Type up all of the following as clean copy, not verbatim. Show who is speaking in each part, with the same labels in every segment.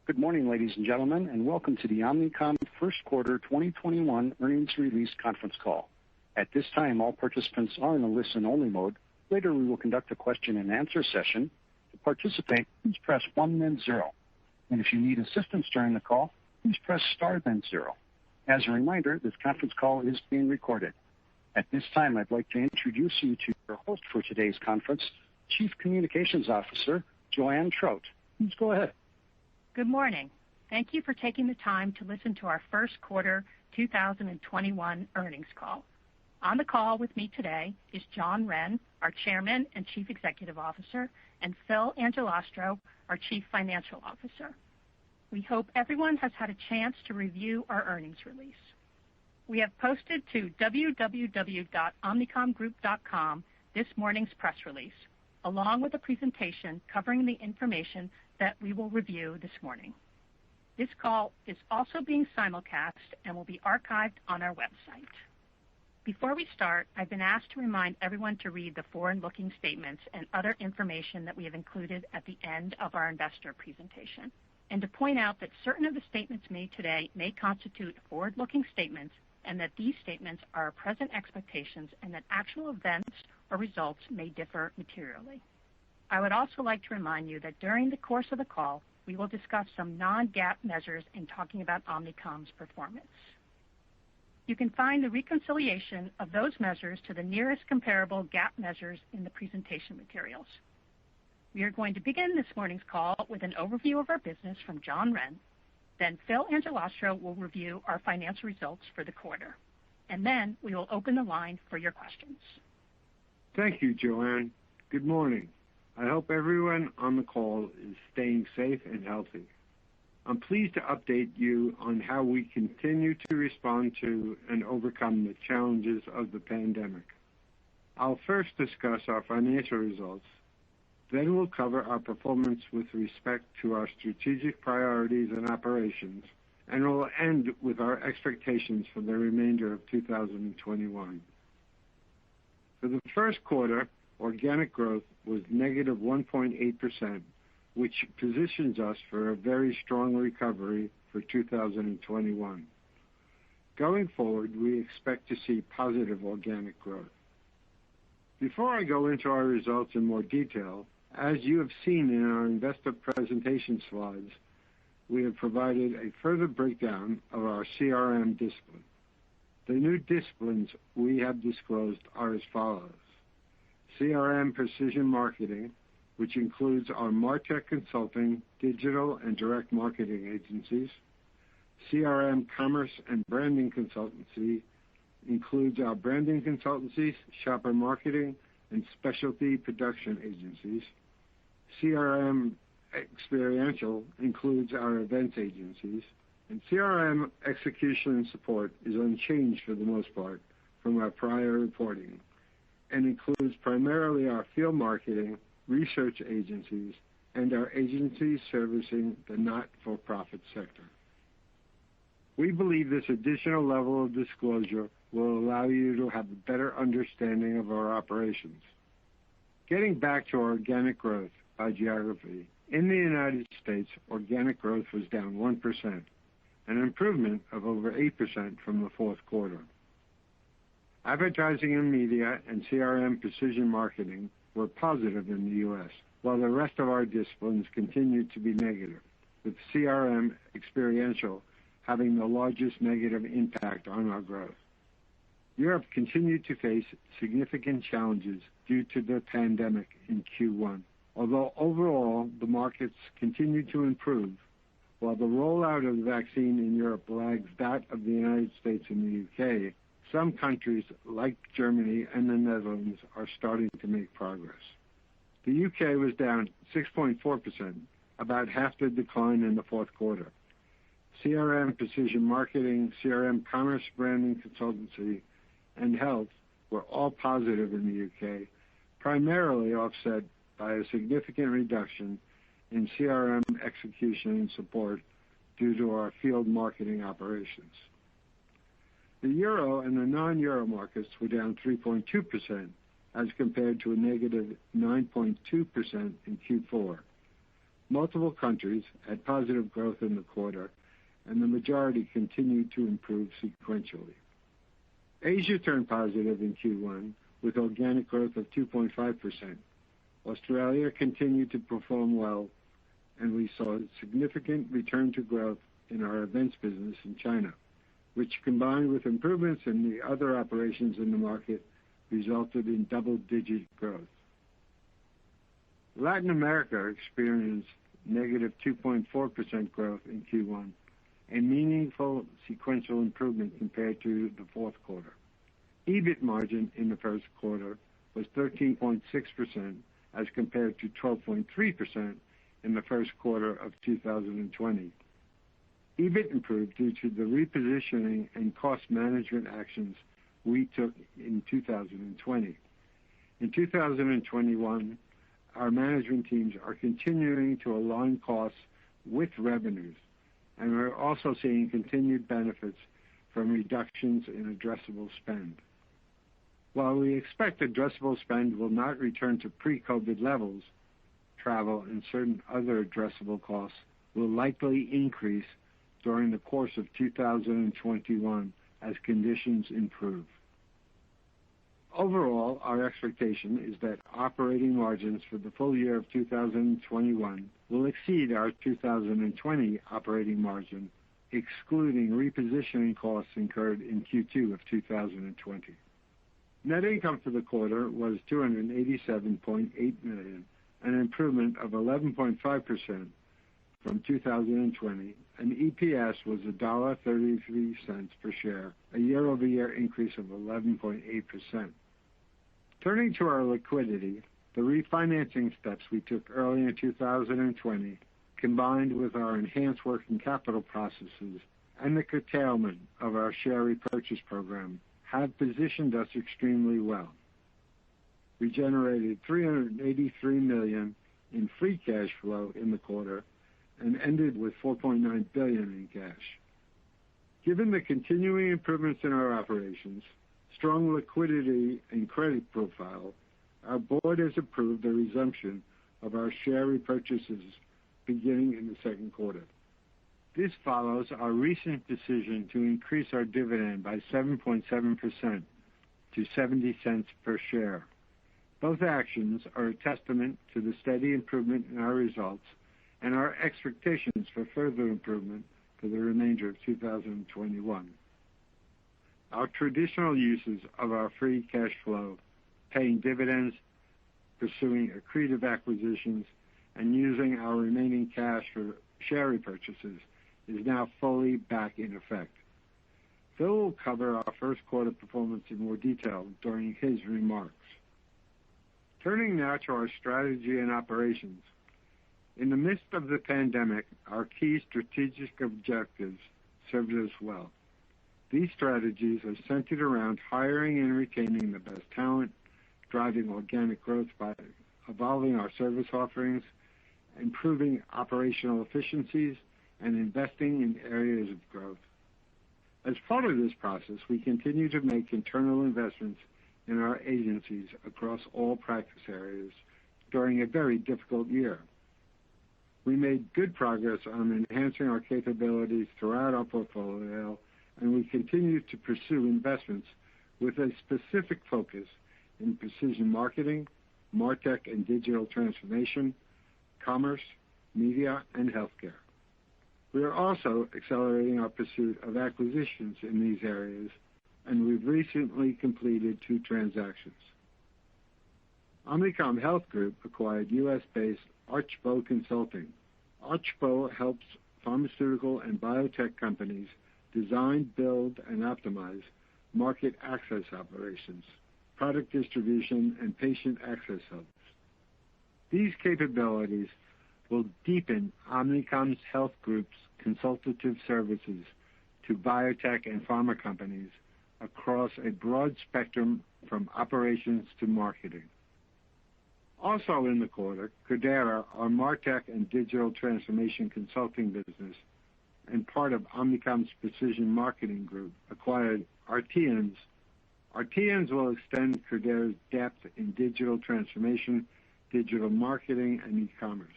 Speaker 1: Good morning, ladies and gentlemen, and welcome to the Omnicom First Quarter 2021 Earnings Release Conference Call. At this time, all participants are in a listen-only mode. Later, we will conduct a question-and-answer session. To participate, please press 1 then 0. And if you need assistance during the call, please press star then 0. As a reminder, this conference call is being recorded. At this time, I'd like to introduce you to your host for today's conference, Chief Communications Officer, Joanne Trout. Please go ahead.
Speaker 2: Good morning. Thank you for taking the time to listen to our first quarter 2021 earnings call. On the call with me today is John Wren, our Chairman and Chief Executive Officer, and Phil Angelastro, our Chief Financial Officer. We hope everyone has had a chance to review our earnings release. We have posted to www.omnicomgroup.com this morning's press release, along with a presentation covering the information that we will review this morning. This call is also being simulcast and will be archived on our website. Before we start, I've been asked to remind everyone to read the forward-looking statements and other information that we have included at the end of our investor presentation, and to point out that certain of the statements made today may constitute forward-looking statements and that these statements are our present expectations and that actual events or results may differ materially. I would also like to remind you that during the course of the call, we will discuss some non-GAAP measures in talking about Omnicom's performance. You can find the reconciliation of those measures to the nearest comparable GAAP measures in the presentation materials. We are going to begin this morning's call with an overview of our business from John Wren. Then Phil Angelastro will review our financial results for the quarter. And then we will open the line for your questions.
Speaker 3: Thank you, Joanne. Good morning. I hope everyone on the call is staying safe and healthy. I'm pleased to update you on how we continue to respond to and overcome the challenges of the pandemic. I'll first discuss our financial results, then we'll cover our performance with respect to our strategic priorities and operations, and we'll end with our expectations for the remainder of 2021. For the first quarter, organic growth was negative 1.8%, which positions us for a very strong recovery for 2021. Going forward, we expect to see positive organic growth. Before I go into our results in more detail, as you have seen in our investor presentation slides, we have provided a further breakdown of our CRM discipline. The new disciplines we have disclosed are as follows: CRM Precision Marketing, which includes our MarTech Consulting, digital and direct marketing agencies. CRM Commerce and Branding Consultancy includes our branding consultancies, shopper marketing, and specialty production agencies. CRM Experiential includes our events agencies. And CRM Execution and Support is unchanged for the most part from our prior reporting and includes primarily our field marketing, research agencies, and our agencies servicing the not-for-profit sector. We believe this additional level of disclosure will allow you to have a better understanding of our operations. Getting back to our organic growth by geography, in the United States, organic growth was down 1%, an improvement of over 8% from the fourth quarter. Advertising and media and CRM Precision Marketing were positive in the U.S., while the rest of our disciplines continued to be negative, with CRM Experiential having the largest negative impact on our growth. Europe continued to face significant challenges due to the pandemic in Q1. Although overall the markets continued to improve, while the rollout of the vaccine in Europe lags that of the United States and the UK, some countries like Germany and the Netherlands are starting to make progress. The UK was down 6.4%, about half the decline in the fourth quarter. CRM Precision Marketing, CRM Commerce Branding Consultancy, and Health were all positive in the UK, primarily offset by a significant reduction in CRM Execution and Support due to our field marketing operations. The euro and the non-euro markets were down 3.2% as compared to a negative 9.2% in Q4. Multiple countries had positive growth in the quarter, and the majority continued to improve sequentially. Asia turned positive in Q1 with organic growth of 2.5%. Australia continued to perform well, and we saw a significant return to growth in our events business in China, which combined with improvements in the other operations in the market resulted in double-digit growth. Latin America experienced negative 2.4% growth in Q1, a meaningful sequential improvement compared to the fourth quarter. EBIT margin in the first quarter was 13.6% as compared to 12.3% in the first quarter of 2020. EBIT improved due to the repositioning and cost management actions we took in 2020. In 2021, our management teams are continuing to align costs with revenues, and we're also seeing continued benefits from reductions in addressable spend. While we expect addressable spend will not return to pre-COVID levels, travel and certain other addressable costs will likely increase during the course of 2021 as conditions improve. Overall, our expectation is that operating margins for the full year of 2021 will exceed our 2020 operating margin, excluding repositioning costs incurred in Q2 of 2020. Net income for the quarter was $287.8 million, an improvement of 11.5% from 2020, and EPS was $1.33 per share, a year-over-year increase of 11.8%. Turning to our liquidity, the refinancing steps we took early in 2020, combined with our enhanced working capital processes and the curtailment of our share repurchase program, have positioned us extremely well. We generated $383 million in free cash flow in the quarter and ended with $4.9 billion in cash. Given the continuing improvements in our operations, strong liquidity and credit profile, our board has approved the resumption of our share repurchases beginning in the second quarter. This follows our recent decision to increase our dividend by 7.7% to 70 cents per share. Both actions are a testament to the steady improvement in our results and our expectations for further improvement for the remainder of 2021. Our traditional uses of our free cash flow, paying dividends, pursuing accretive acquisitions, and using our remaining cash for share repurchases, is now fully back in effect. Phil will cover our first quarter performance in more detail during his remarks. Turning now to our strategy and operations. In the midst of the pandemic, our key strategic objectives served us well. These strategies are centered around hiring and retaining the best talent, driving organic growth by evolving our service offerings, improving operational efficiencies, and investing in areas of growth. As part of this process, we continue to make internal investments in our agencies across all practice areas during a very difficult year. We made good progress on enhancing our capabilities throughout our portfolio, and we continue to pursue investments with a specific focus in precision marketing, MarTech and digital transformation, commerce, media, and healthcare. We are also accelerating our pursuit of acquisitions in these areas, and we've recently completed 2 transactions. Omnicom Health Group acquired U.S.-based Archbow Consulting. Archbow helps pharmaceutical and biotech companies design, build, and optimize market access operations, product distribution, and patient access hubs. These capabilities will deepen Omnicom's Health Group's consultative services to biotech and pharma companies across a broad spectrum from operations to marketing. Also in the quarter, Credera, our MarTech and digital transformation consulting business, and part of Omnicom's Precision Marketing Group, acquired Artians. Artians will extend Credera's depth in digital transformation, digital marketing, and e-commerce.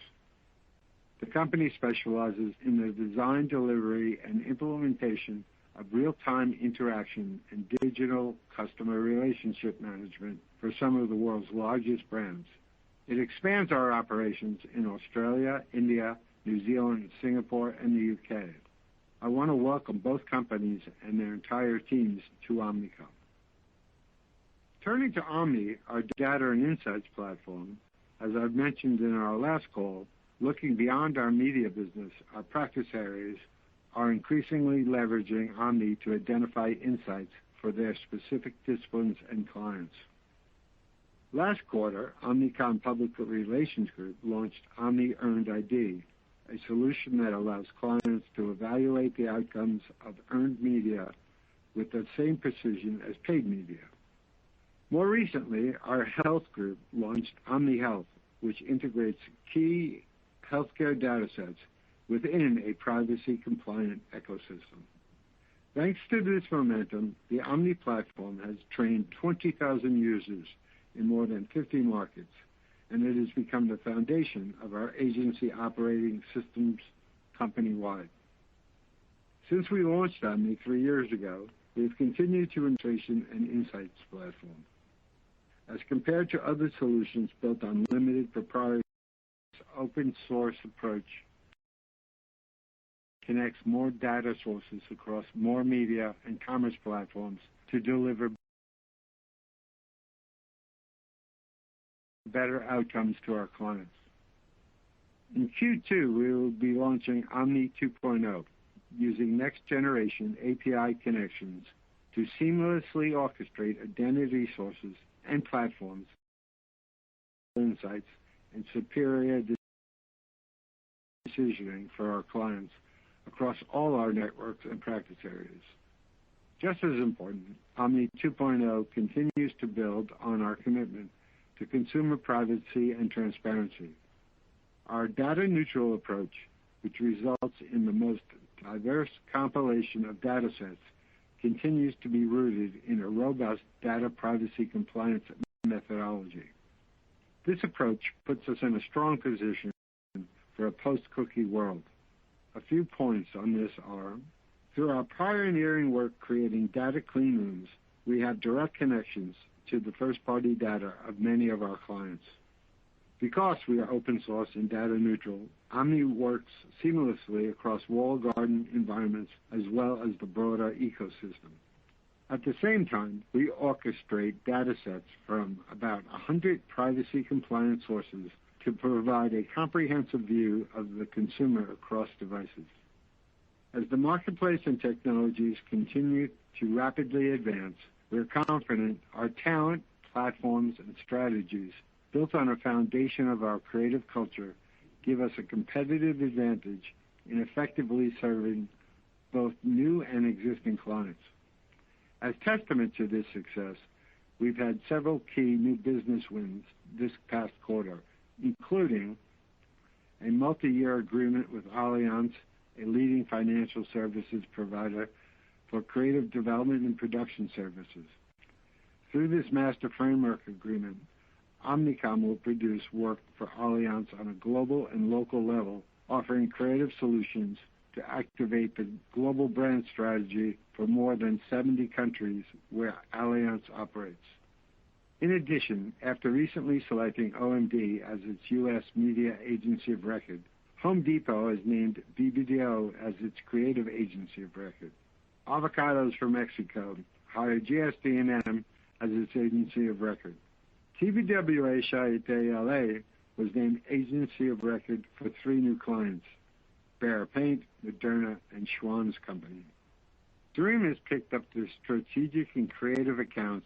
Speaker 3: The company specializes in the design, delivery, and implementation of real-time interaction and digital customer relationship management for some of the world's largest brands. It expands our operations in Australia, India, New Zealand, Singapore, and the UK. I want to welcome both companies and their entire teams to Omnicom. Turning to Omni, our data and insights platform, as I've mentioned in our last call, looking beyond our media business, our practice areas are increasingly leveraging Omni to identify insights for their specific disciplines and clients. Last quarter, Omnicom Public Relations Group launched Omni Earned ID, a solution that allows clients to evaluate the outcomes of earned media with the same precision as paid media. More recently, our health group launched Omni Health, which integrates key healthcare data sets within a privacy-compliant ecosystem. Thanks to this momentum, the Omni platform has trained 20,000 users in more than 50 markets, and it has become the foundation of our agency operating systems company-wide. Since we launched Omni 3 years ago, we've continued to innovation and insights platform. As compared to other solutions built on limited proprietary open source approach, connects more data sources across more media and commerce platforms to deliver better outcomes to our clients. In Q2, we will be launching Omni 2.0, using next-generation API connections to seamlessly orchestrate identity sources and platforms, insights, and superior decisioning for our clients across all our networks and practice areas. Just as important, Omni 2.0 continues to build on our commitment to consumer privacy and transparency. Our data-neutral approach, which results in the most diverse compilation of data sets, continues to be rooted in a robust data privacy compliance methodology. This approach puts us in a strong position for a post-cookie world. A few points on this are, through our pioneering work creating data clean rooms, we have direct connections to the first-party data of many of our clients. Because we are open source and data neutral, Omni works seamlessly across walled garden environments as well as the broader ecosystem. At the same time, we orchestrate data sets from about 100 privacy compliant sources to provide a comprehensive view of the consumer across devices. As the marketplace and technologies continue to rapidly advance, we're confident our talent, platforms, and strategies built on a foundation of our creative culture give us a competitive advantage in effectively serving both new and existing clients. As testament to this success, we've had several key new business wins this past quarter, including a multi-year agreement with Allianz, a leading financial services provider, for creative development and production services. Through this master framework agreement, Omnicom will produce work for Allianz on a global and local level, offering creative solutions to activate the global brand strategy for more than 70 countries where Allianz operates. In addition, after recently selecting OMD as its U.S. media agency of record, Home Depot has named BBDO as its creative agency of record. Avocados from Mexico hired GSD&M as its agency of record. TBWA Charité LA was named agency of record for 3 new clients, Behr Paint, Moderna, and Schwann's Company. Dream has picked up the strategic and creative accounts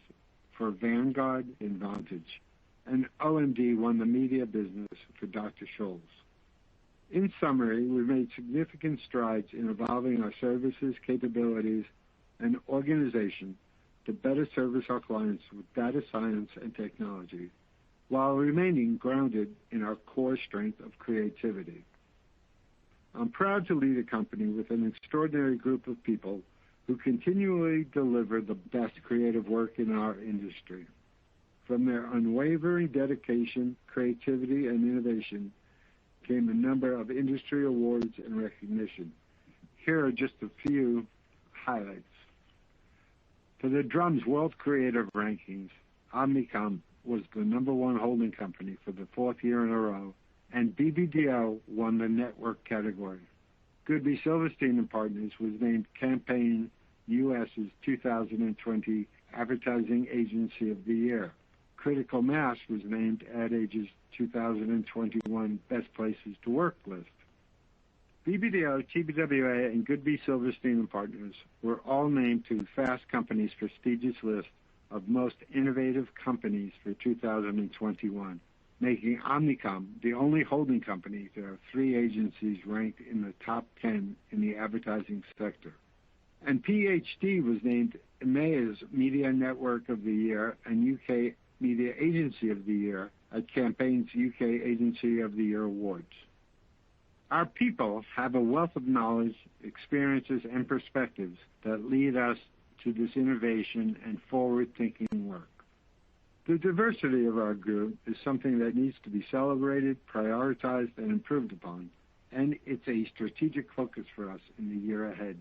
Speaker 3: for Vanguard and Vantage, and OMD won the media business for Dr. Scholl's. In summary, we've made significant strides in evolving our services, capabilities, and organization to better service our clients with data science and technology, while remaining grounded in our core strength of creativity. I'm proud to lead a company with an extraordinary group of people who continually deliver the best creative work in our industry. From their unwavering dedication, creativity, and innovation came a number of industry awards and recognition. Here are just a few highlights. For the Drum's World Creative Rankings, Omnicom was the #1 holding company for the 4th year in a row, and BBDO won the network category. Goodby Silverstein & Partners was named Campaign US's 2020 Advertising Agency of the Year. Critical Mass was named Ad Age's 2021 Best Places to Work list. BBDO, TBWA, and Goodby Silverstein & Partners were all named to Fast Company's prestigious list of most innovative companies for 2021, making Omnicom the only holding company to have 3 agencies ranked in the top 10 in the advertising sector. And PhD was named EMEA's Media Network of the Year and UK Media Agency of the Year at Campaign's UK Agency of the Year Awards. Our people have a wealth of knowledge, experiences, and perspectives that lead us to this innovation and forward-thinking work. The diversity of our group is something that needs to be celebrated, prioritized, and improved upon, and it's a strategic focus for us in the year ahead.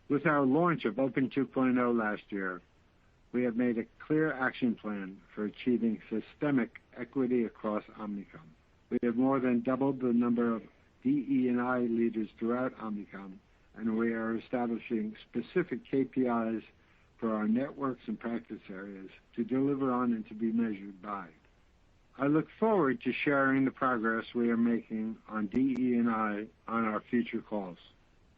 Speaker 3: With our launch of Open 2.0 last year, we have made a clear action plan for achieving systemic equity across Omnicom. We have more than doubled the number of DE&I leaders throughout Omnicom, and we are establishing specific KPIs for our networks and practice areas to deliver on and to be measured by. I look forward to sharing the progress we are making on DE&I on our future calls.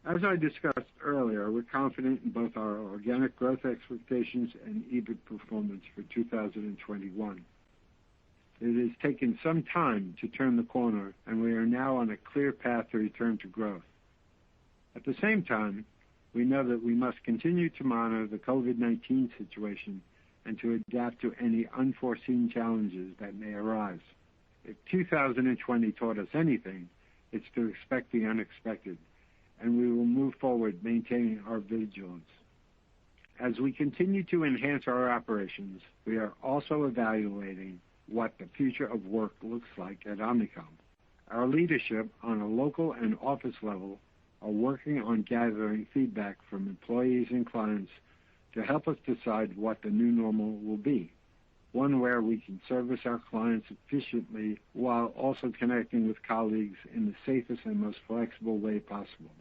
Speaker 3: As I discussed earlier, we're confident in both our organic growth expectations and EBIT performance for 2021. It has taken some time to turn the corner, and we are now on a clear path to return to growth. At the same time, we know that we must continue to monitor the COVID-19 situation and to adapt to any unforeseen challenges that may arise. If 2020 taught us anything, it's to expect the unexpected, and we will move forward maintaining our vigilance. As we continue to enhance our operations, we are also evaluating what the future of work looks like at Omnicom. Our leadership on a local and office level are working on gathering feedback from employees and clients to help us decide what the new normal will be, one where we can service our clients efficiently while also connecting with colleagues in the safest and most flexible way possible.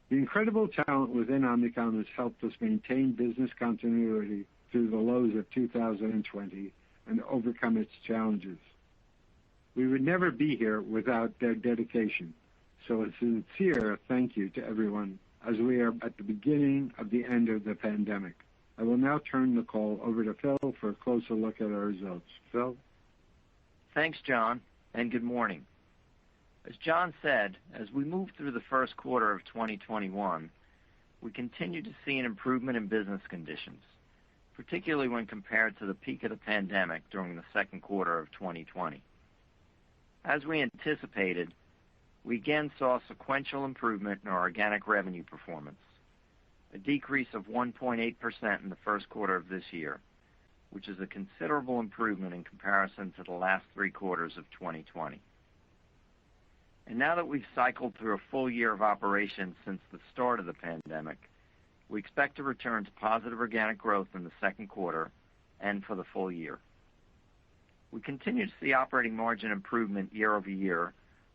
Speaker 3: The incredible talent within Omnicom has helped us maintain business continuity through the lows of 2020 and overcome its challenges. We would never be here without their dedication. So a sincere thank you to everyone as we are at the beginning of the end of the pandemic. I will now turn the call over to Phil for a closer look at our results. Phil?
Speaker 4: Thanks, John, and good morning. As John said, as we move through the first quarter of 2021, we continue to see an improvement in business conditions, particularly when compared to the peak of the pandemic during the second quarter of 2020. As we anticipated, we again saw sequential improvement in our organic revenue performance, a decrease of 1.8% in the first quarter of this year, which is a considerable improvement in comparison to the last 3 quarters of 2020. And now that we've cycled through a full year of operations since the start of the pandemic, we expect to return to positive organic growth in the second quarter and for the full year. We continue to see operating margin improvement year over year,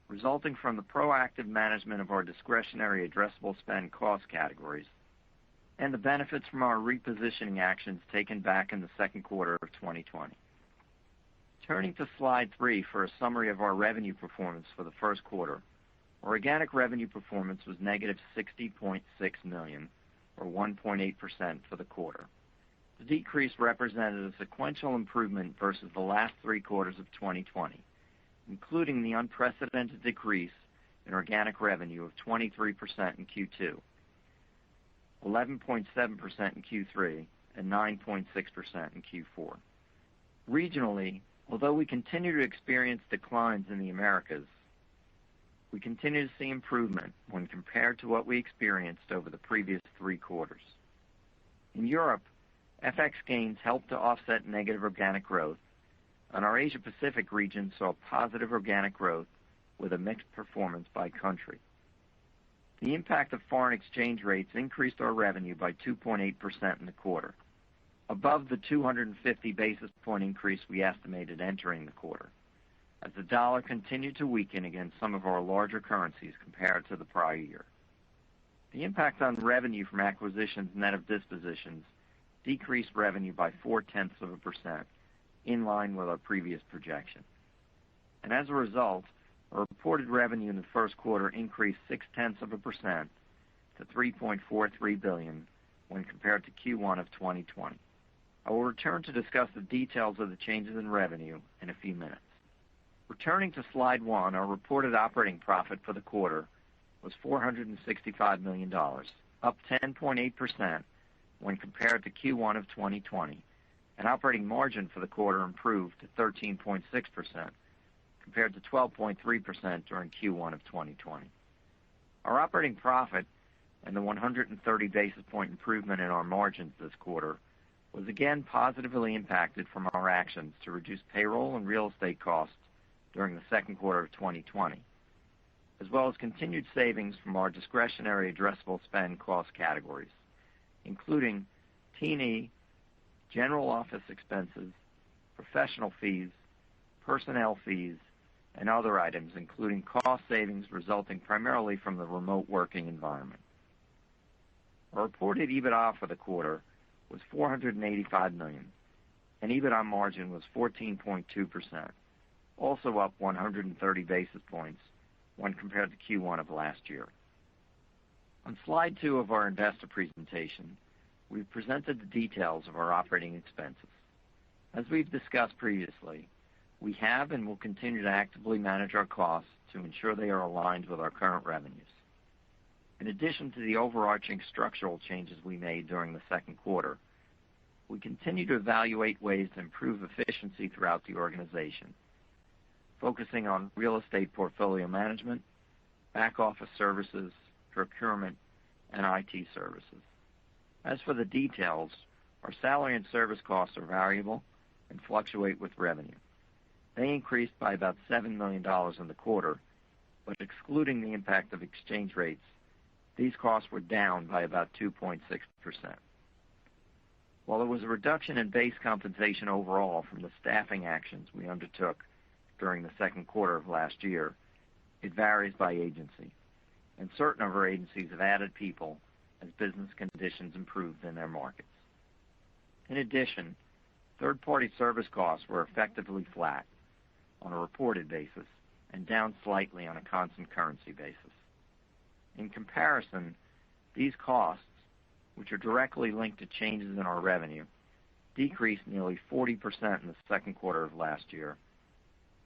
Speaker 4: resulting from the proactive management of our discretionary addressable spend cost categories and the benefits from our repositioning actions taken back in the second quarter of 2020. Turning to slide 3 for a summary of our revenue performance for the first quarter, our organic revenue performance was negative $60.6 million, or 1.8% for the quarter. The decrease represented a sequential improvement versus the last 3 quarters of 2020, including the unprecedented decrease in organic revenue of 23% in Q2, 11.7% in Q3, and 9.6% in Q4. Regionally, although we continue to experience declines in the Americas, we continue to see improvement when compared to what we experienced over the previous 3 quarters. In Europe, FX gains helped to offset negative organic growth, and our Asia-Pacific region saw positive organic growth with a mixed performance by country. The impact of foreign exchange rates increased our revenue by 2.8% in the quarter, above the 250 basis point increase we estimated entering the quarter, as the dollar continued to weaken against some of our larger currencies compared to the prior year. The impact on revenue from acquisitions net of dispositions decreased revenue by 0.4%, in line with our previous projection. And as a result, our reported revenue in the first quarter increased 0.6% to $3.43 billion when compared to Q1 of 2020. I will return to discuss the details of the changes in revenue in a few minutes. Returning to slide 1, our reported operating profit for the quarter was $465 million, up 10.8% when compared to Q1 of 2020, and operating margin for the quarter improved to 13.6% compared to 12.3% during Q1 of 2020. Our operating profit and the 130 basis point improvement in our margins this quarter was again positively impacted from our actions to reduce payroll and real estate costs during the second quarter of 2020, as well as continued savings from our discretionary addressable spend cost categories, including T&E, general office expenses, professional fees, personnel fees, and other items, including cost savings resulting primarily from the remote working environment. Our reported EBITDA for the quarter was $485 million, and EBITDA margin was 14.2%, also up 130 basis points when compared to Q1 of last year. On slide 2 of our investor presentation, we've presented the details of our operating expenses. As we've discussed previously, we have and will continue to actively manage our costs to ensure they are aligned with our current revenues. In addition to the overarching structural changes we made during the second quarter, we continue to evaluate ways to improve efficiency throughout the organization, focusing on real estate portfolio management, back office services, procurement, and IT services. As for the details, our salary and service costs are variable and fluctuate with revenue. They increased by about $7 million in the quarter, but excluding the impact of exchange rates, these costs were down by about 2.6%. While there was a reduction in base compensation overall from the staffing actions we undertook during the second quarter of last year, it varies by agency, and certain of our agencies have added people as business conditions improved in their markets. In addition, third-party service costs were effectively flat on a reported basis and down slightly on a constant currency basis. In comparison, these costs, which are directly linked to changes in our revenue, decreased nearly 40% in the second quarter of last year,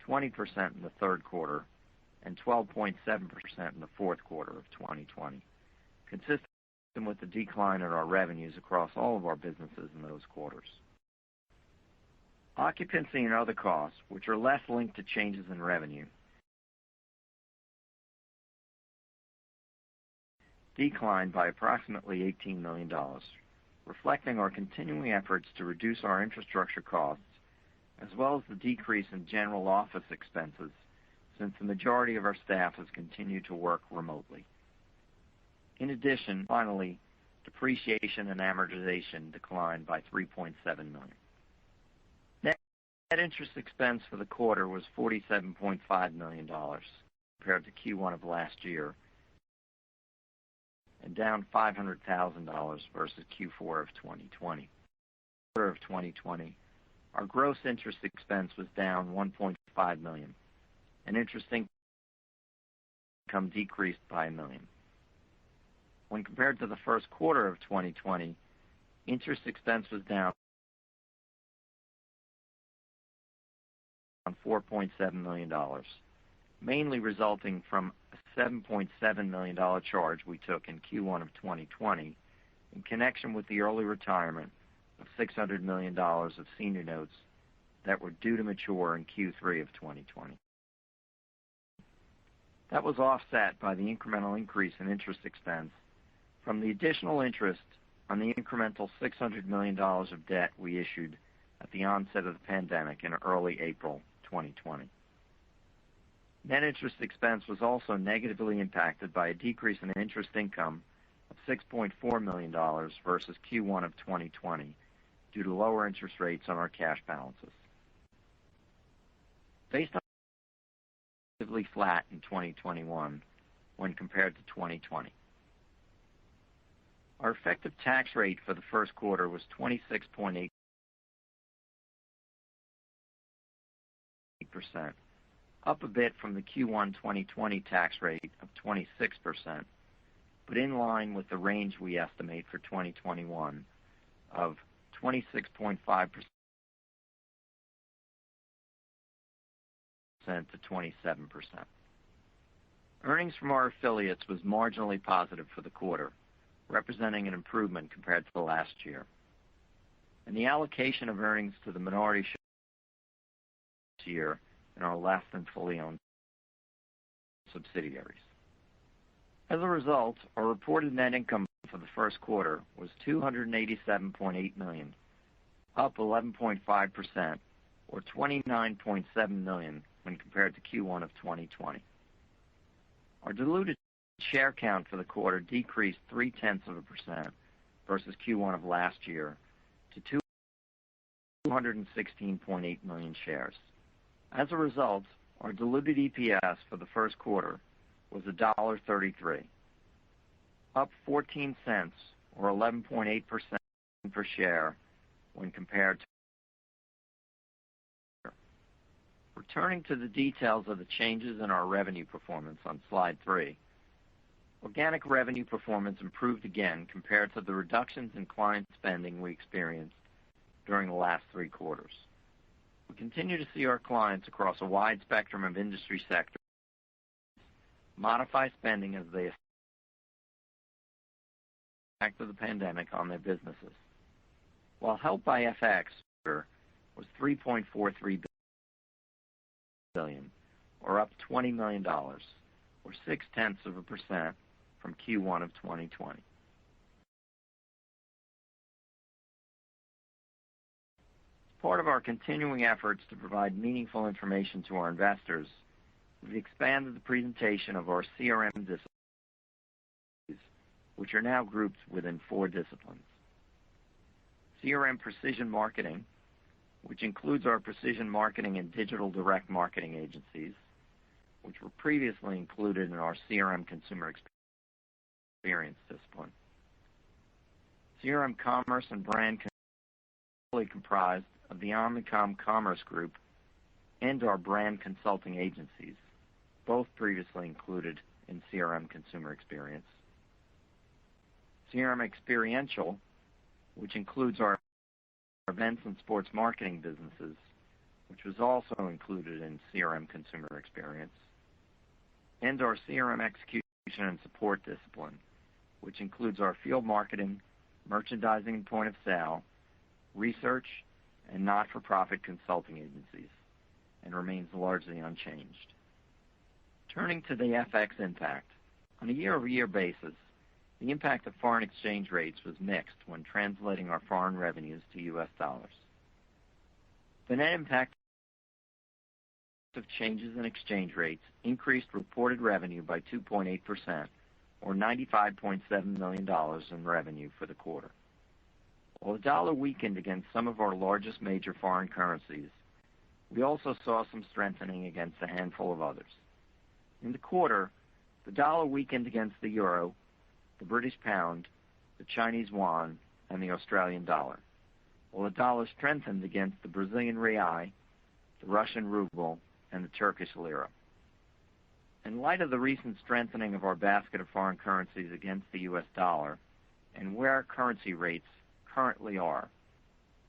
Speaker 4: 20% in the third quarter, and 12.7% in the fourth quarter of 2020, consistent with the decline in our revenues across all of our businesses in those quarters. Occupancy and other costs, which are less linked to changes in revenue, declined by approximately $18 million, reflecting our continuing efforts to reduce our infrastructure costs, as well as the decrease in general office expenses, since the majority of our staff has continued to work remotely. In addition, finally, depreciation and amortization declined by $3.7 million. Net interest expense for the quarter was $47.5 million compared to Q1 of last year, and down $500,000 versus Q4 of 2020. Quarter of 2020, our gross interest expense was down $1.5 million, and interest income decreased by $1 million. When compared to the first quarter of 2020, interest expense was down $4.7 million, mainly resulting from a $7.7 million charge we took in Q1 of 2020 in connection with the early retirement of $600 million of senior notes that were due to mature in Q3 of 2020. That was offset by the incremental increase in interest expense from the additional interest on the incremental $600 million of debt we issued at the onset of the pandemic in early April 2020. Net interest expense was also negatively impacted by a decrease in interest income of $6.4 million versus Q1 of 2020 due to lower interest rates on our cash balances. Based on relatively flat in 2021 when compared to 2020. Our effective tax rate for the first quarter was 26.8%, up a bit from the Q1 2020 tax rate of 26%, but in line with the range we estimate for 2021 of 26.5% to 27%. Earnings from our affiliates was marginally positive for the quarter, representing an improvement compared to the last year. And the allocation of earnings to the minority share this year in our less than fully owned subsidiaries. As a result, our reported net income for the first quarter was $287.8 million, up 11.5%, or $29.7 million when compared to Q1 of 2020. Our diluted share count for the quarter decreased 0.3% versus Q1 of last year to 216.8 million shares. As a result, our diluted EPS for the first quarter was $1.33, up 14 cents or 11.8% per share when compared to. Returning to the details of the changes in our revenue performance on slide 3, organic revenue performance improved again compared to the reductions in client spending we experienced during the last 3 quarters. We continue to see our clients across a wide spectrum of industry sectors modify spending as they impact of the pandemic on their businesses. While helped by FX, was $3.43 billion, or up $20 million, or 0.6% from Q1 of 2020. As part of our continuing efforts to provide meaningful information to our investors, we've expanded the presentation of our CRM disciplines, which are now grouped within 4 disciplines. CRM Precision Marketing, which includes our precision marketing and digital direct marketing agencies, which were previously included in our CRM Consumer Experience discipline. CRM Commerce and Brand comprised of the Omnicom Commerce Group and our brand consulting agencies, both previously included in CRM Consumer Experience. CRM Experiential, which includes our events and sports marketing businesses, which was also included in CRM Consumer Experience, and our CRM Execution and Support discipline, which includes our field marketing, merchandising and point of sale, research, and not-for-profit consulting agencies, and remains largely unchanged. Turning to the FX impact, on a year-over-year basis, the impact of foreign exchange rates was mixed when translating our foreign revenues to U.S. dollars. The net impact of changes in exchange rates increased reported revenue by 2.8%, or $95.7 million in revenue for the quarter. While the dollar weakened against some of our largest major foreign currencies, we also saw some strengthening against a handful of others. In the quarter, the dollar weakened against the euro, the British pound, the Chinese yuan, and the Australian dollar, while the dollar strengthened against the Brazilian real, the Russian ruble, and the Turkish lira. In light of the recent strengthening of our basket of foreign currencies against the U.S. dollar and where our currency rates currently are,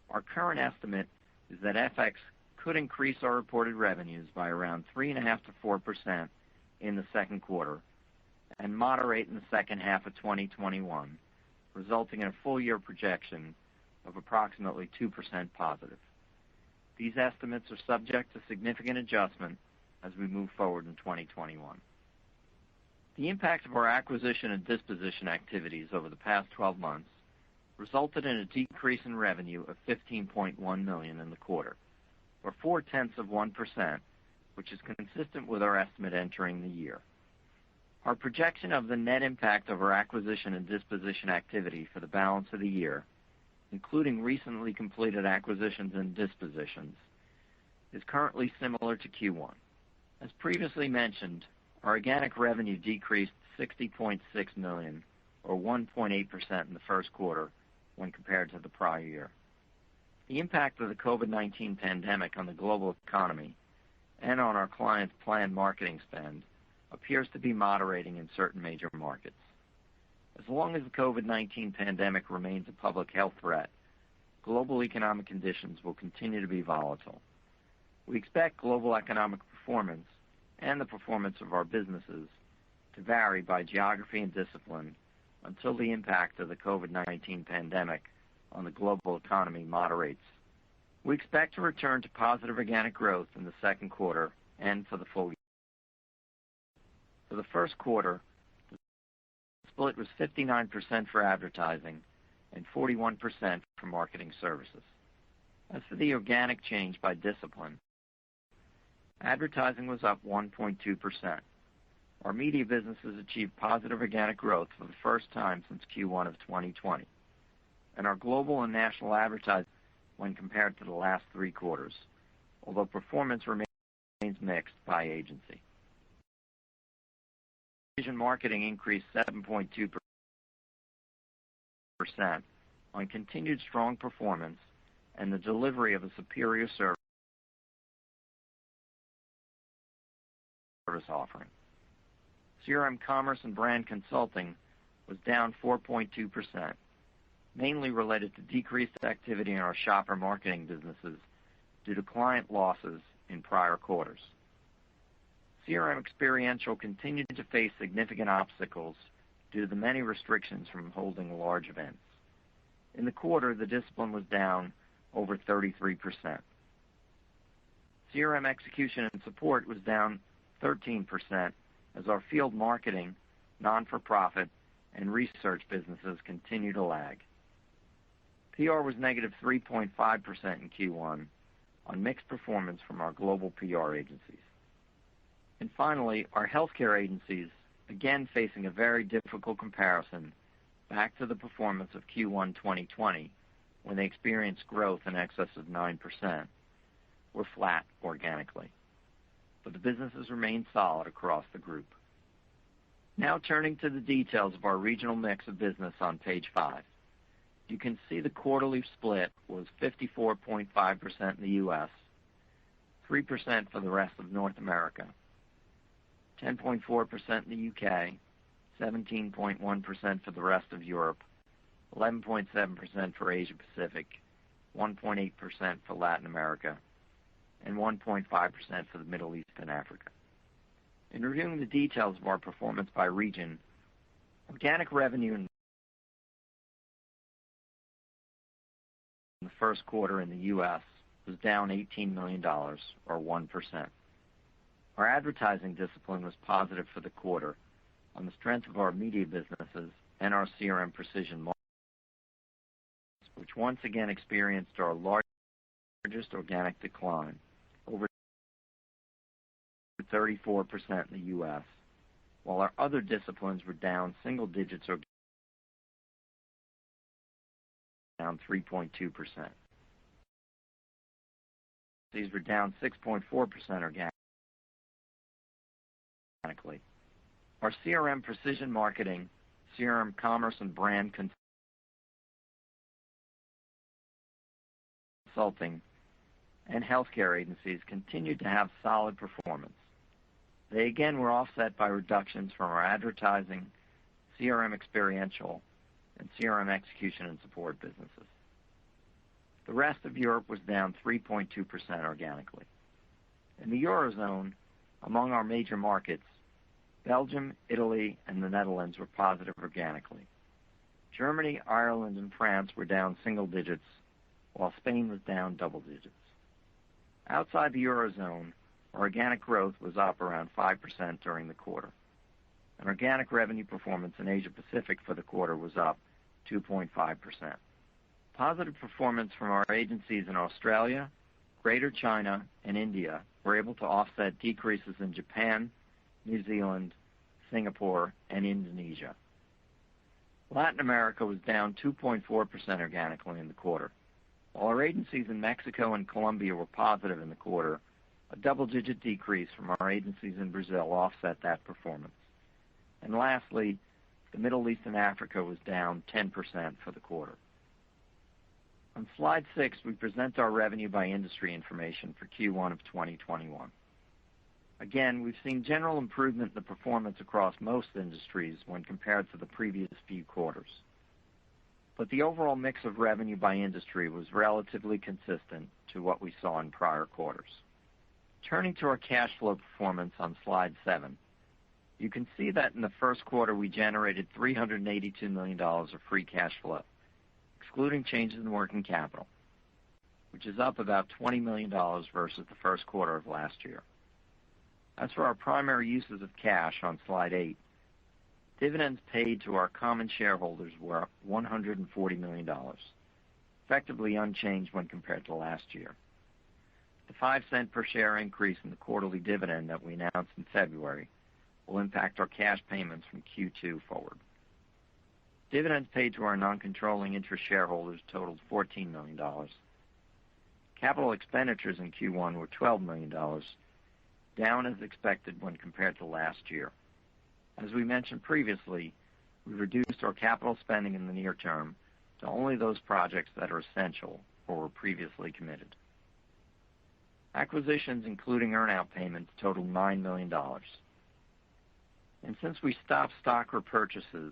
Speaker 4: our current estimate is that FX could increase our reported revenues by around 3.5% to 4% in the second quarter and moderate in the second half of 2021, resulting in a full-year projection of approximately 2% positive. These estimates are subject to significant adjustment as we move forward in 2021. The impact of our acquisition and disposition activities over the past 12 months resulted in a decrease in revenue of $15.1 million in the quarter, or 0.4% which is consistent with our estimate entering the year. Our projection of the net impact of our acquisition and disposition activity for the balance of the year, including recently completed acquisitions and dispositions, is currently similar to Q1. As previously mentioned, our organic revenue decreased $60.6 million, or 1.8% in the first quarter when compared to the prior year. The impact of the COVID-19 pandemic on the global economy and on our clients' planned marketing spend appears to be moderating in certain major markets. As long as the COVID-19 pandemic remains a public health threat, global economic conditions will continue to be volatile. We expect global economic performance and the performance of our businesses to vary by geography and discipline until the impact of the COVID-19 pandemic on the global economy moderates. We expect to return to positive organic growth in the second quarter and for the full year. For the first quarter, the split was 59% for advertising and 41% for marketing services. As for the organic change by discipline, advertising was up 1.2%. Our media businesses achieved positive organic growth for the first time since Q1 of 2020, and our global and national advertising when compared to the last 3 quarters, although performance remains mixed by agency. Television marketing increased 7.2% on continued strong performance and the delivery of a superior service offering. CRM Commerce and Brand Consulting was down 4.2%, mainly related to decreased activity in our shopper marketing businesses due to client losses in prior quarters. CRM Experiential continued to face significant obstacles due to the many restrictions from holding large events. In the quarter, the discipline was down over 33%. CRM Execution and Support was down 13% as our field marketing, non-for-profit, and research businesses continue to lag. PR was negative 3.5% in Q1 on mixed performance from our global PR agencies. And finally, our healthcare agencies, again facing a very difficult comparison back to the performance of Q1 2020, when they experienced growth in excess of 9%, were flat organically. But the businesses remain solid across the group. Now turning to the details of our regional mix of business on page 5. You can see the quarterly split was 54.5% in the U.S., 3% for the rest of North America, 10.4% in the UK, 17.1% for the rest of Europe, 11.7% for Asia Pacific, 1.8% for Latin America, and 1.5% for the Middle East and Africa. In reviewing the details of our performance by region, organic revenue in the first quarter in the U.S. was down $18 million, or 1%. Our advertising discipline was positive for the quarter on the strength of our media businesses and our CRM Precision Marketing, which once again experienced our largest organic decline, over 34% in the U.S., while our other disciplines were down single digits or down 3.2%. These were down 6.4% organically. Our CRM Precision Marketing, CRM Commerce and Brand Consulting, and healthcare agencies continued to have solid performance. They again were offset by reductions from our advertising, CRM Experiential, and CRM Execution and Support businesses. The rest of Europe was down 3.2% organically. In the Eurozone, among our major markets, Belgium, Italy, and the Netherlands were positive organically. Germany, Ireland, and France were down single digits, while Spain was down double digits. Outside the Eurozone, organic growth was up around 5% during the quarter. And organic revenue performance in Asia Pacific for the quarter was up 2.5%. Positive performance from our agencies in Australia, Greater China and India were able to offset decreases in Japan, New Zealand, Singapore, and Indonesia. Latin America was down 2.4% organically in the quarter. While our agencies in Mexico and Colombia were positive in the quarter, a double-digit decrease from our agencies in Brazil offset that performance. And lastly, the Middle East and Africa was down 10% for the quarter. On slide 6, we present our revenue by industry information for Q1 of 2021. Again, we've seen general improvement in the performance across most industries when compared to the previous few quarters. But the overall mix of revenue by industry was relatively consistent to what we saw in prior quarters. Turning to our cash flow performance on slide 7, you can see that in the first quarter we generated $382 million of free cash flow, excluding changes in working capital, which is up about $20 million versus the first quarter of last year. As for our primary uses of cash on slide 8, dividends paid to our common shareholders were $140 million, effectively unchanged when compared to last year. The 5-cent per share increase in the quarterly dividend that we announced in February will impact our cash payments from Q2 forward. Dividends paid to our non-controlling interest shareholders totaled $14 million. Capital expenditures in Q1 were $12 million, down as expected when compared to last year. As we mentioned previously, we reduced our capital spending in the near term to only those projects that are essential or were previously committed. Acquisitions, including earn-out payments, totaled $9 million. And since we stopped stock repurchases,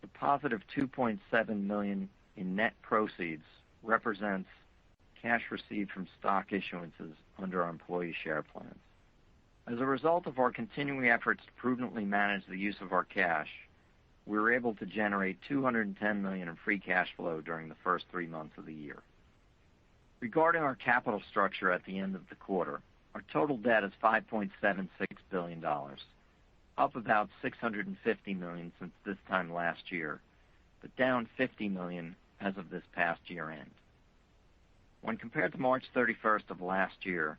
Speaker 4: the positive $2.7 million in net proceeds represents cash received from stock issuances under our employee share plans. As a result of our continuing efforts to prudently manage the use of our cash, we were able to generate $210 million in free cash flow during the first 3 months of the year. Regarding our capital structure at the end of the quarter, our total debt is $5.76 billion, up about $650 million since this time last year, but down $50 million as of this past year end. When compared to March 31st of last year,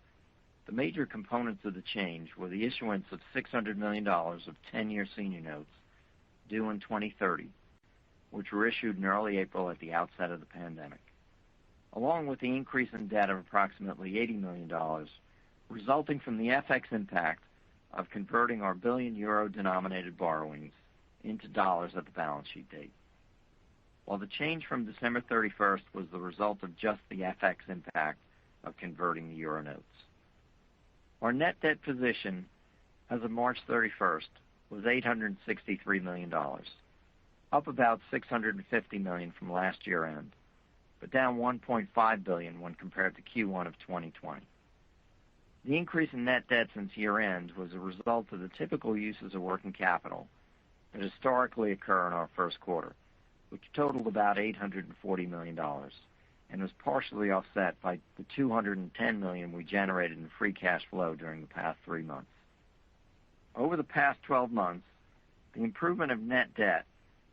Speaker 4: the major components of the change were the issuance of $600 million of 10-year senior notes due in 2030, which were issued in early April at the outset of the pandemic, along with the increase in debt of approximately $80 million, resulting from the FX impact of converting our billion-euro denominated borrowings into dollars at the balance sheet date. While the change from December 31st was the result of just the FX impact of converting the euro notes. Our net debt position as of March 31st was $863 million, up about $650 million from last year end, but down $1.5 billion when compared to Q1 of 2020. The increase in net debt since year end was a result of the typical uses of working capital that historically occur in our first quarter, which totaled about $840 million, and was partially offset by the $210 million we generated in free cash flow during the past 3 months. Over the past 12 months, the improvement of net debt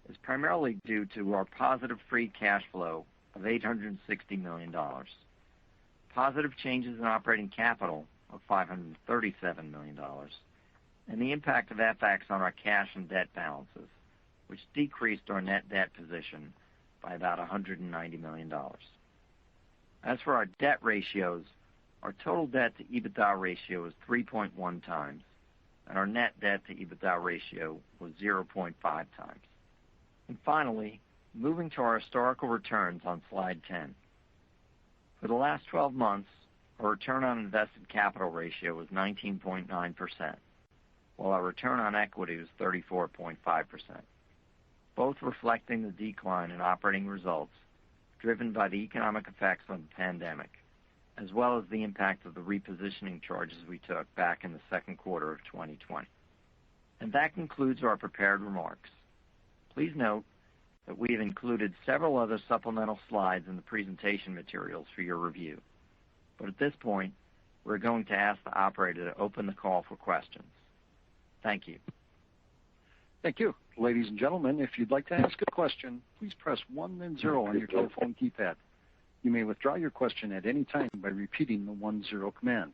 Speaker 4: is primarily due to our positive free cash flow of $860 million, positive changes in operating capital of $537 million, and the impact of FX on our cash and debt balances, which decreased our net debt position by about $190 million. As for our debt ratios, our total debt to EBITDA ratio is 3.1 times, and our net debt to EBITDA ratio was 0.5 times. And finally, moving to our historical returns on slide 10. For the last 12 months, our return on invested capital ratio was 19.9%, while our return on equity was 34.5%, both reflecting the decline in operating results driven by the economic effects of the pandemic, as well as the impact of the repositioning charges we took back in the second quarter of 2020. And that concludes our prepared remarks. Please note that we have included several other supplemental slides in the presentation materials for your review. But at this point, we're going to ask the operator to open the call for questions. Thank you.
Speaker 1: Thank you. Ladies and gentlemen, if you'd like to ask a question, please press 1 then 0 on your telephone keypad. You may withdraw your question at any time by repeating the 1-0 command.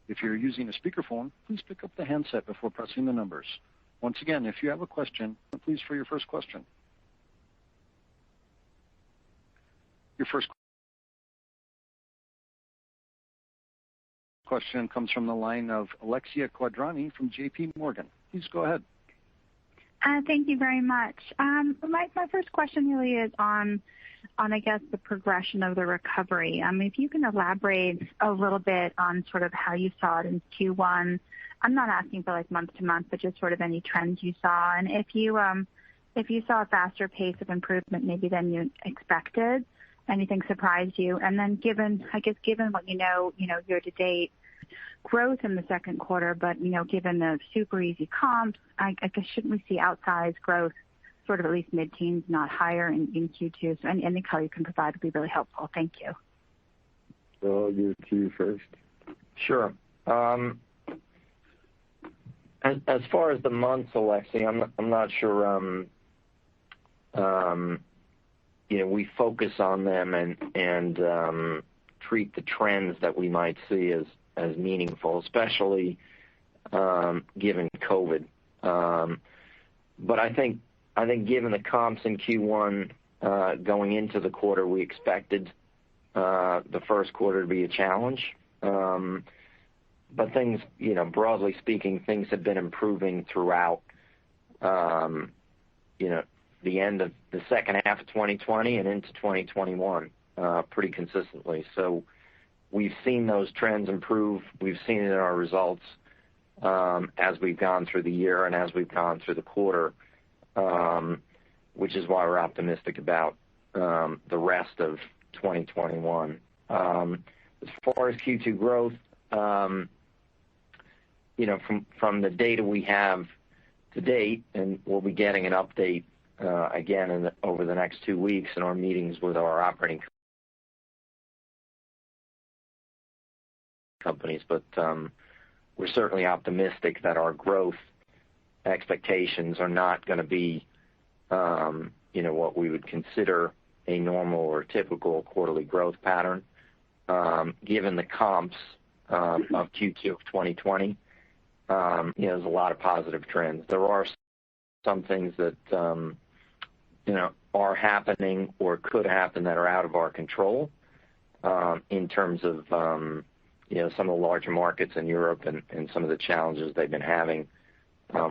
Speaker 1: If you're using a speakerphone, please pick up the handset before pressing the numbers. Once again, if you have a question, please for your first question. Your first question comes from the line of Alexia Quadrani from J.P. Morgan. Please go ahead.
Speaker 5: Thank you very much. My first question really is on I guess the progression of the recovery. If you can elaborate a little bit on sort of how you saw it in Q1. I'm not asking for like month to month, but just sort of any trends you saw, and if you saw a faster pace of improvement maybe than you expected, anything surprised you, and then given what you know year to date growth in the second quarter, but given the super easy comps, I guess shouldn't we see outsized growth, sort of at least mid-teens, not higher in Q2? So any color you can provide would be really helpful. Thank you.
Speaker 3: Well, I'll give it to you first.
Speaker 4: Sure. As far as the months, Alexi, I'm not sure. We focus on them and treat the trends that we might see as meaningful, especially given COVID. But I think given the comps in Q1 going into the quarter, we expected the first quarter to be a challenge. But things, broadly speaking, things have been improving throughout, the end of the second half of 2020 and into 2021 pretty consistently. So we've seen those trends improve. We've seen it in our results as we've gone through the year and as we've gone through the quarter, which is why we're optimistic about the rest of 2021. As far as Q2 growth, from the data we have to date, and we'll be getting an update again over the next 2 weeks in our meetings with our operating companies, but we're certainly optimistic that our growth expectations are not going to be, what we would consider a normal or typical quarterly growth pattern, given the comps of Q2 of 2020. There's a lot of positive trends. There are some things that are happening or could happen that are out of our control in terms of some of the larger markets in Europe and some of the challenges they've been having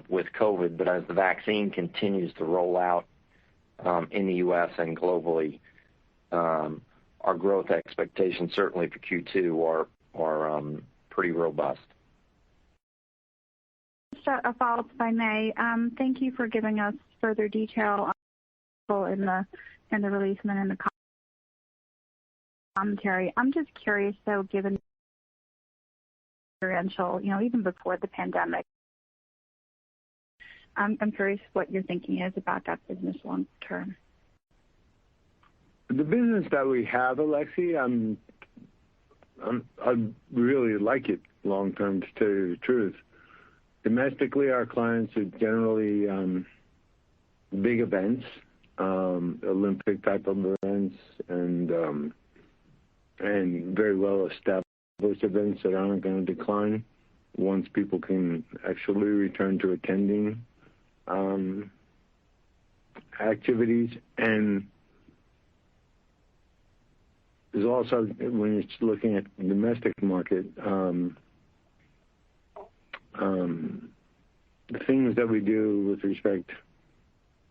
Speaker 4: with COVID. But as the vaccine continues to roll out in the U.S. and globally, our growth expectations certainly for Q2 are pretty robust.
Speaker 5: Just a follow-up, if I may. Thank you for giving us further detail in the release and then in the commentary. I'm just curious, though, given experiential, even before the pandemic, I'm curious what your thinking is about that business long term.
Speaker 3: The business that we have, Alexi, I really like it long term, to tell you the truth. Domestically, our clients are generally big events, Olympic type of events, and very well established events that aren't going to decline once people can actually return to attending activities. And there's also, when you're looking at the domestic market, the things that we do with respect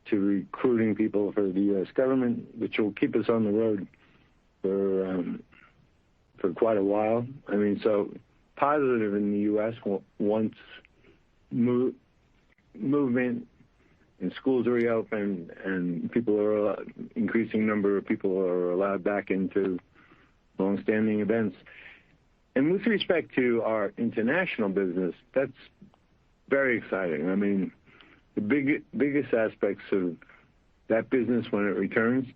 Speaker 3: to recruiting people for the U.S. government, which will keep us on the road for quite a while. I mean, so positive in the U.S. once movement and schools are reopened and increasing number of people are allowed back into long-standing events. And with respect to our international business, that's very exciting. I mean, the biggest aspects of that business when it returns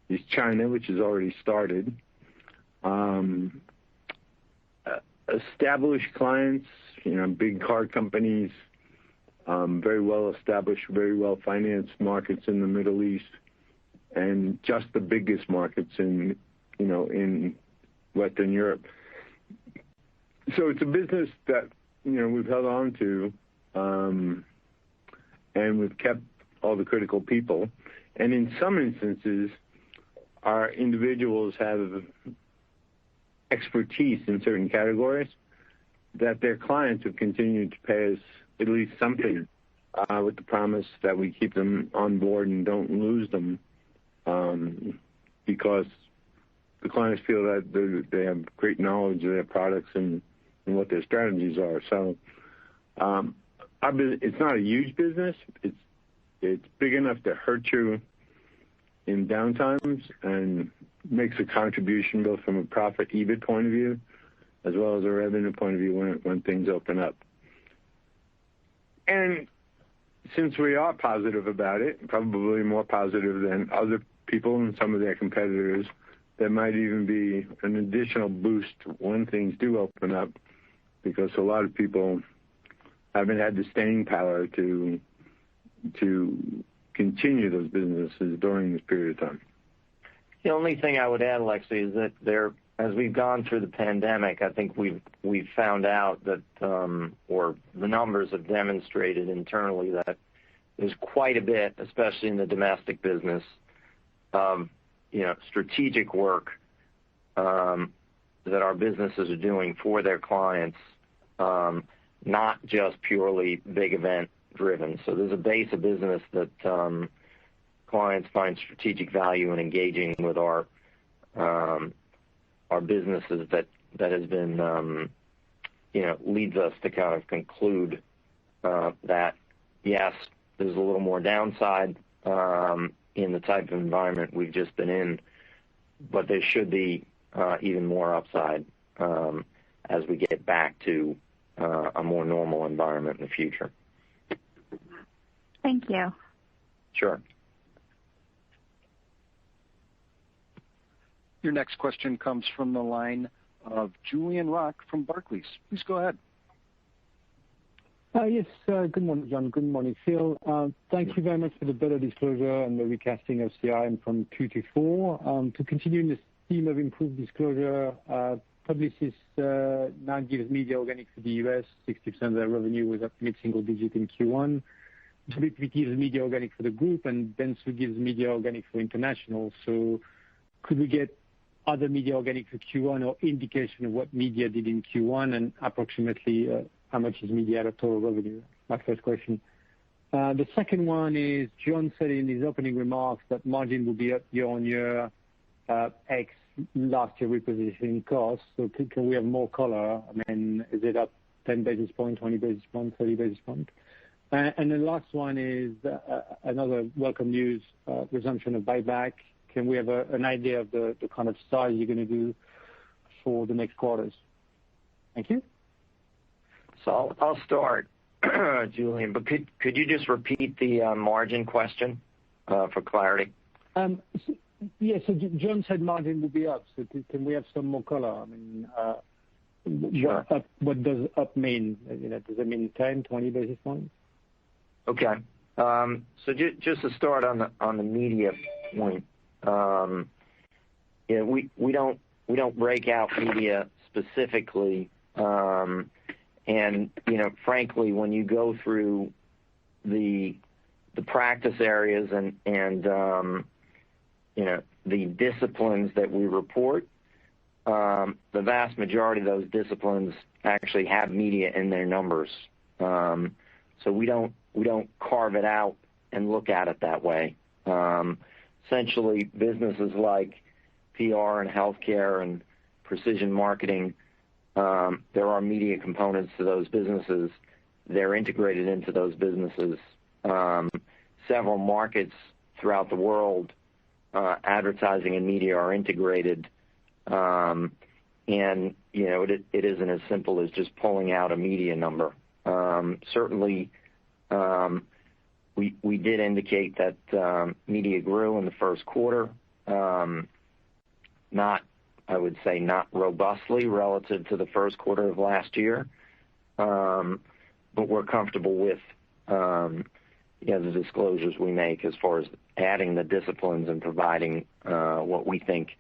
Speaker 3: is China, which has already started. Established clients, big car companies, very well established, very well financed markets in the Middle East, and just the biggest markets in in Western Europe. So it's a business that, we've held on to, and we've kept all the critical people. And in some instances, our individuals have expertise in certain categories that their clients have continued to pay us at least something, with the promise that we keep them on board and don't lose them, because the clients feel that they have great knowledge of their products and what their strategies are. So it's not a huge business. It's big enough to hurt you in downtimes and makes a contribution both from a profit EBIT point of view as well as a revenue point of view when things open up. And since we are positive about it, probably more positive than other people and some of their competitors, there might even be an additional boost when things do open up, because a lot of people haven't had the staying power to continue those businesses during this period of time.
Speaker 4: The only thing I would add, Lexi, is that as we've gone through the pandemic, I think we've found out that, or the numbers have demonstrated internally, that there's quite a bit, especially in the domestic business, of strategic work that our businesses are doing for their clients, not just purely big event driven. So there's a base of business that clients find strategic value in engaging with our businesses that has been leads us to kind of conclude that yes, there's a little more downside in the type of environment we've just been in, but there should be even more upside as we get back to a more normal environment in the future.
Speaker 5: Thank you.
Speaker 4: Sure.
Speaker 1: Your next question comes from the line of Julian Rock from Barclays. Please go ahead.
Speaker 6: Yes, good morning, John. Good morning, Phil. Thank you very much for the better disclosure and the recasting of CRM from 2 to 4. To continue in this theme of improved disclosure, Publicis now gives media organic for the US. 60% of their revenue was up mid-single digit in Q1. WPP gives media organic for the group, and Dentsu gives media organic for international. So could we get other media organic for Q1 or indication of what media did in Q1 and approximately how much is media out of total revenue? My first question. The second one is, John said in his opening remarks that margin will be up year on year, X last year repositioning costs. So can we have more color? I mean, is it up 10 basis points, 20 basis points, 30 basis points? And the last one is another welcome news, resumption of buyback. Can we have an idea of the kind of size you're going to do for the next quarters? Thank you.
Speaker 4: So I'll start, Julian, but could you just repeat the margin question for clarity?
Speaker 6: Yes, so John said margin will be up. So can we have some more color? I mean,
Speaker 4: Sure.
Speaker 6: What does up mean? Does it mean 10, 20 basis points?
Speaker 4: Okay. So just to start on the media point, we don't break out media specifically, and frankly, when you go through the practice areas and the disciplines that we report, the vast majority of those disciplines actually have media in their numbers. So we don't carve it out and look at it that way. Essentially, businesses like PR and healthcare and precision marketing, there are media components to those businesses. They're integrated into those businesses. Several markets throughout the world, advertising and media are integrated. And it isn't as simple as just pulling out a media number. Certainly, we did indicate that media grew in the first quarter, I would say not robustly relative to the first quarter of last year, but we're comfortable with the disclosures we make as far as adding the disciplines and providing what we think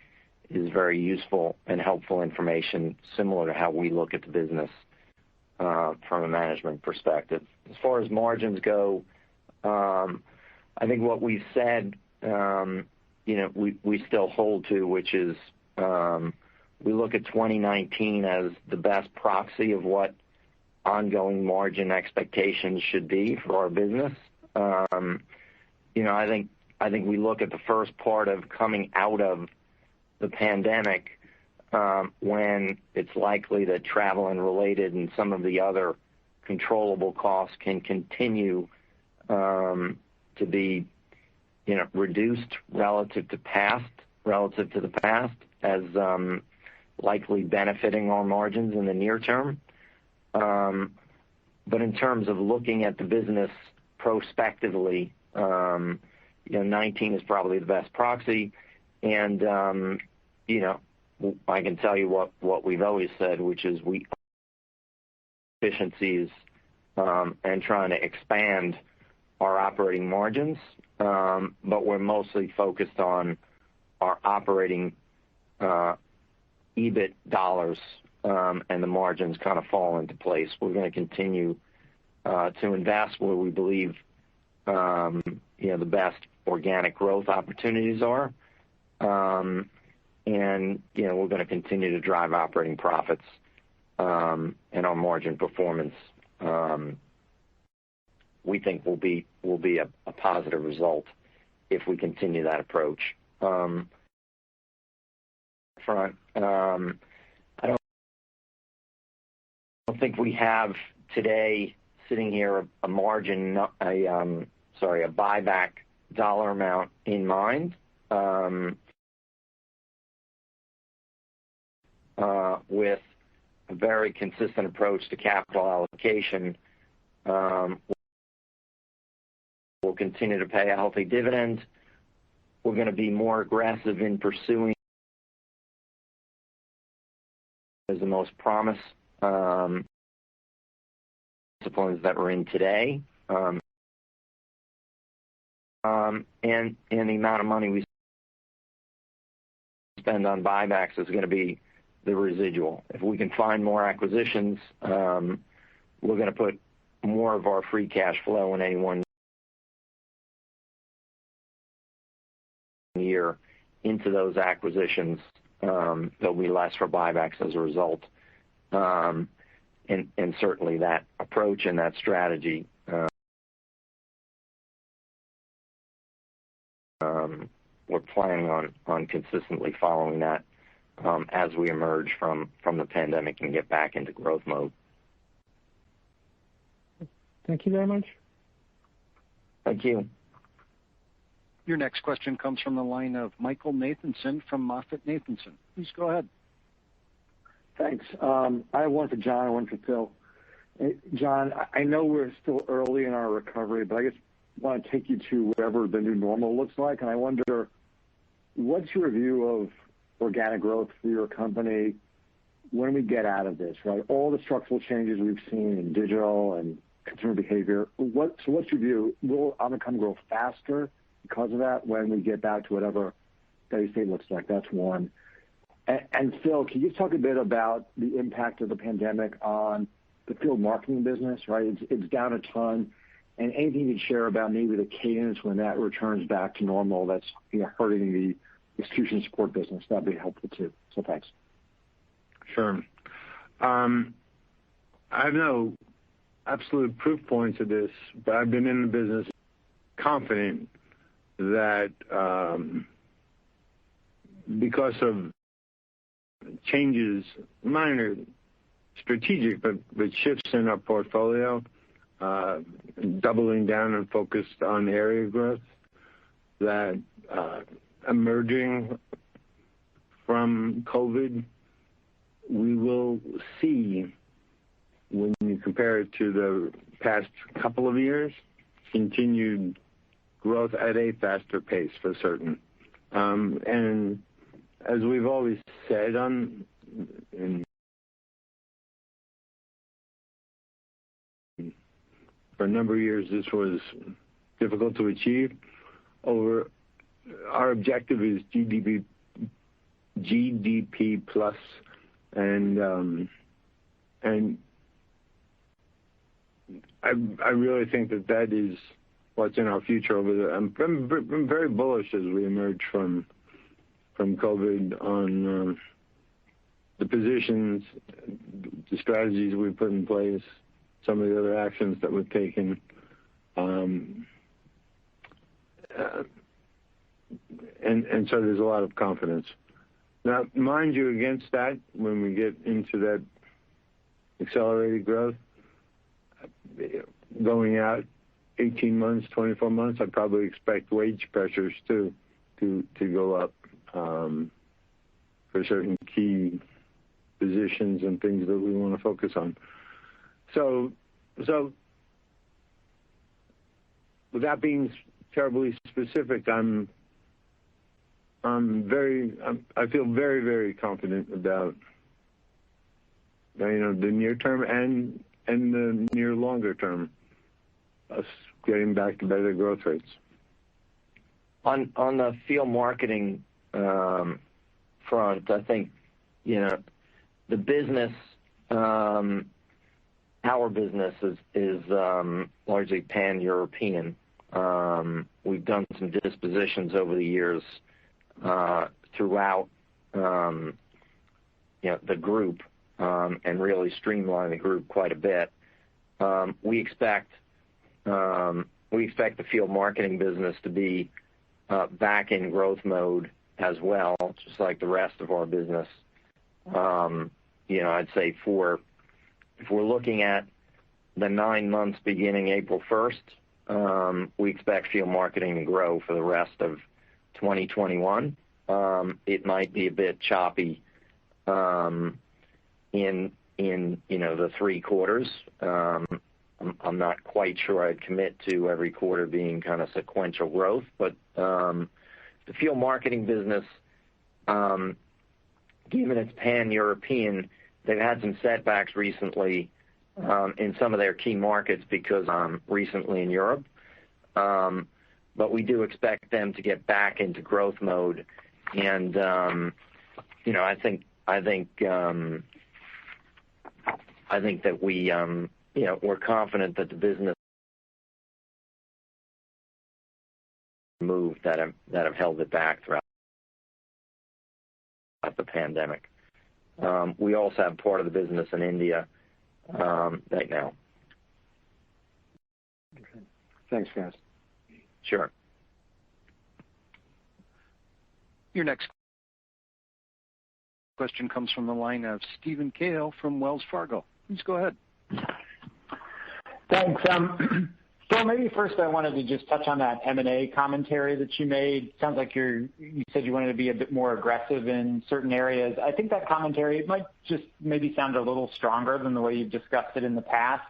Speaker 4: very useful and helpful information, similar to how we look at the business from a management perspective. As far as margins go, I think what we've said, we still hold to, which is we look at 2019 as the best proxy of what ongoing margin expectations should be for our business. I think we look at the first part of coming out of the pandemic, when it's likely that travel and related and some of the other controllable costs can continue to be reduced relative to the past, as likely benefiting our margins in the near term. But in terms of looking at the business prospectively, 19 is probably the best proxy. And, I can tell you what we've always said, which is we efficiencies and trying to expand our operating margins, but we're mostly focused on our operating EBIT dollars, and the margins kind of fall into place. We're going to continue to invest where we believe the best organic growth opportunities are, and we're going to continue to drive operating profits, and our margin performance we think will be a positive result if we continue that approach. Front, I don't think we have today sitting here a buyback dollar amount in mind. With a very consistent approach to capital allocation, we'll continue to pay a healthy dividend. We're going to be more aggressive in pursuing as the most promise disciplines that we're in today, and the amount of money we spend on buybacks is going to be the residual. If we can find more acquisitions, we're going to put more of our free cash flow in any one year into those acquisitions. There'll be less for buybacks as a result. And certainly that approach and that strategy, we're planning on consistently following that as we emerge from the pandemic and get back into growth mode.
Speaker 6: Thank you very much.
Speaker 4: Thank you.
Speaker 1: Your next question comes from the line of Michael Nathanson from MoffettNathanson. Please go ahead.
Speaker 7: Thanks. I have one for John and one for Phil. John, I know we're still early in our recovery, but I just want to take you to whatever the new normal looks like. And I wonder, what's your view of organic growth for your company when we get out of this, right? All the structural changes we've seen in digital and consumer behavior. What's your view? Will Omnicom grow faster because of that when we get back to whatever steady state looks like? That's one. And Phil, can you talk a bit about the impact of the pandemic on the field marketing business, right? It's down a ton. And anything you'd share about maybe the cadence when that returns back to normal that's hurting the execution support business, that'd be helpful too. So thanks.
Speaker 3: Sure. I have no absolute proof points of this, but I've been in the business confident that because of changes, minor strategic, but shifts in our portfolio, doubling down and focused on area growth, that emerging from COVID, we will see, when you compare it to the past couple of years, continued growth at a faster pace for certain. And as we've always said for a number of years, this was difficult to achieve. Our objective is
Speaker 8: GDP plus, and I really think that is what's in our future over there. I'm very bullish as we emerge from COVID on the positions, the strategies we've put in place, some of the other actions that we've taken. And so there's a lot of confidence. Now, mind you, against that, when we get into that accelerated growth, going out 18 months, 24 months, I probably expect wage pressures to go up for certain key positions and things that we want to focus on. So without being terribly specific, I feel very, very confident about the near term and the near longer term, us getting back to better growth rates.
Speaker 4: On the field marketing front, I think the business, our business is largely pan-European. We've done some dispositions over the years throughout the group and really streamline the group quite a bit. We expect the field marketing business to be back in growth mode as well, just like the rest of our business. I'd say if we're looking at the 9 months beginning April 1st, we expect field marketing to grow for the rest of 2021. It might be a bit choppy in the 3 quarters. I'm not quite sure I'd commit to every quarter being kind of sequential growth, but the field marketing business, given it's pan-European, they've had some setbacks recently in some of their key markets because recently in Europe. But we do expect them to get back into growth mode, and I think that we're confident that the business move that have held it back throughout the pandemic. We also have part of the business in India right now.
Speaker 7: Okay. Thanks, guys.
Speaker 4: Sure.
Speaker 1: Your next question comes from the line of Stephen Cahill from Wells Fargo. Please go ahead.
Speaker 9: Thanks. Phil, maybe first I wanted to just touch on that M&A commentary that you made. Sounds like you said you wanted to be a bit more aggressive in certain areas. I think that commentary might just maybe sound a little stronger than the way you've discussed it in the past.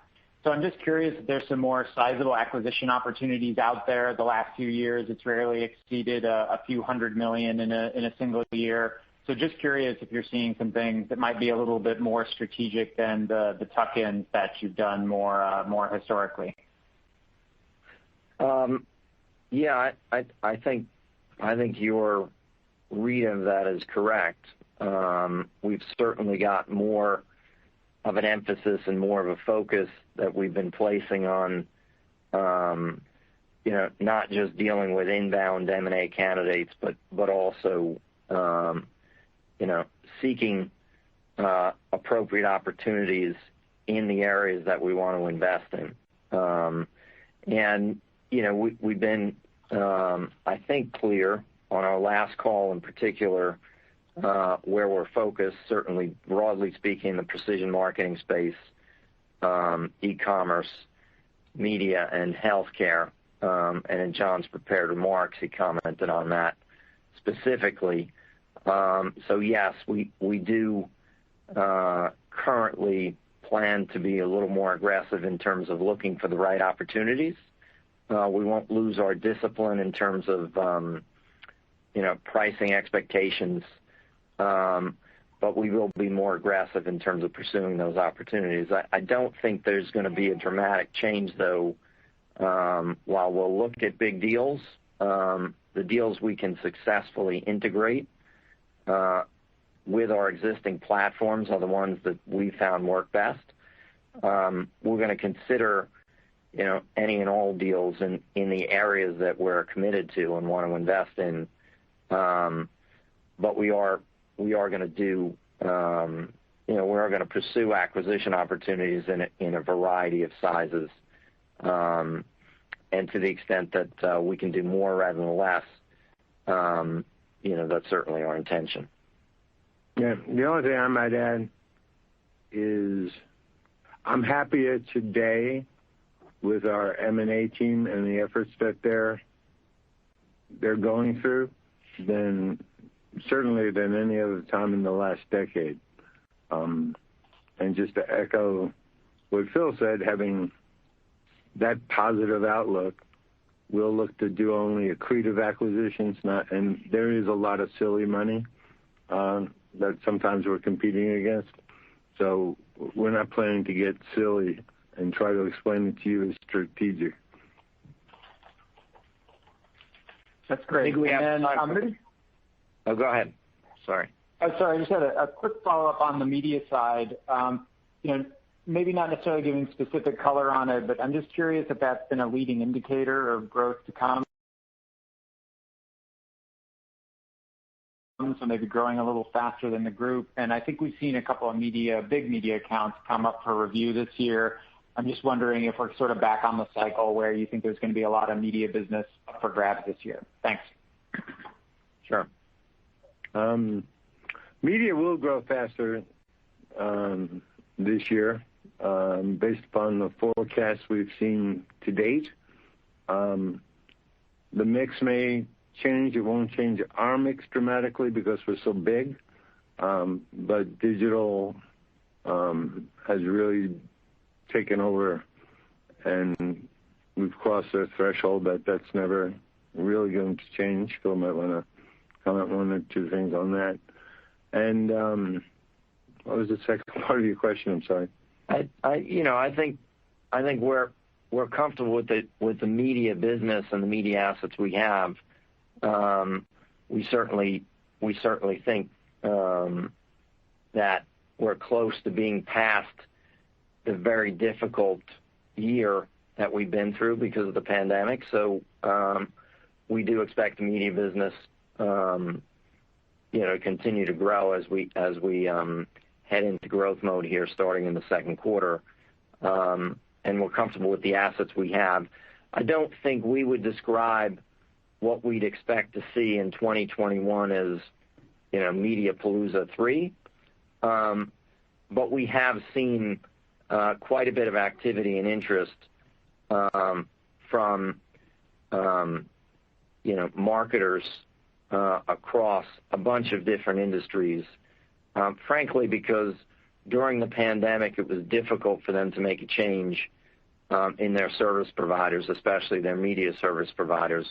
Speaker 9: So I'm just curious if there's some more sizable acquisition opportunities out there. The last few years, it's rarely exceeded a few $100 million in a single year. So just curious if you're seeing some things that might be a little bit more strategic than the tuck-ins that you've done more historically.
Speaker 4: Yeah, I think your read of that is correct. We've certainly got more of an emphasis and more of a focus that we've been placing on, not just dealing with inbound M&A candidates, but also, seeking appropriate opportunities in the areas that we want to invest in. And we've been, I think, clear on our last call in particular where we're focused, certainly broadly speaking, the precision marketing space, e-commerce, media, and healthcare. And in John's prepared remarks, he commented on that specifically. So yes, we do currently plan to be a little more aggressive in terms of looking for the right opportunities. We won't lose our discipline in terms of pricing expectations, but we will be more aggressive in terms of pursuing those opportunities. I don't think there's going to be a dramatic change, though. While we'll look at big deals, the deals we can successfully integrate with our existing platforms are the ones that we found work best. We're going to consider, any and all deals in the areas that we're committed to and want to invest in. But we are going to do, we are going to pursue acquisition opportunities in a variety of sizes. And to the extent that we can do more rather than less, that's certainly our intention.
Speaker 8: Yeah, the only thing I might add is I'm happier today with our M&A team and the efforts that they're going through than any other time in the last decade. And just to echo what Phil said, having that positive outlook, we'll look to do only accretive acquisitions, and there is a lot of silly money that sometimes we're competing against. So we're not planning to get silly and try to explain it to you as strategic.
Speaker 9: That's great.
Speaker 4: I think we have time. Oh, go ahead. Sorry.
Speaker 9: Sorry, I just had a quick follow-up on the media side. Maybe not necessarily giving specific color on it, but I'm just curious if that's been a leading indicator of growth to come. So maybe growing a little faster than the group. And I think we've seen a couple of big media accounts come up for review this year. I'm just wondering if we're sort of back on the cycle where you think there's going to be a lot of media business up for grabs this year. Thanks.
Speaker 4: Sure.
Speaker 8: Media will grow faster this year based upon the forecasts we've seen to date. The mix may change. It won't change our mix dramatically because we're so big. But digital has really taken over, and we've crossed the threshold that's never really going to change. Phil might want to comment one or two things on that. And what was the second part of your question? I'm sorry.
Speaker 4: I think we're comfortable with the media business and the media assets we have. We certainly think that we're close to being past the very difficult year that we've been through because of the pandemic. So we do expect the media business, to continue to grow as we head into growth mode here, starting in the second quarter. And we're comfortable with the assets we have. I don't think we would describe what we'd expect to see in 2021 as, Media Palooza 3. But we have seen quite a bit of activity and interest from marketers across a bunch of different industries. Frankly, because during the pandemic, it was difficult for them to make a change in their service providers, especially their media service providers.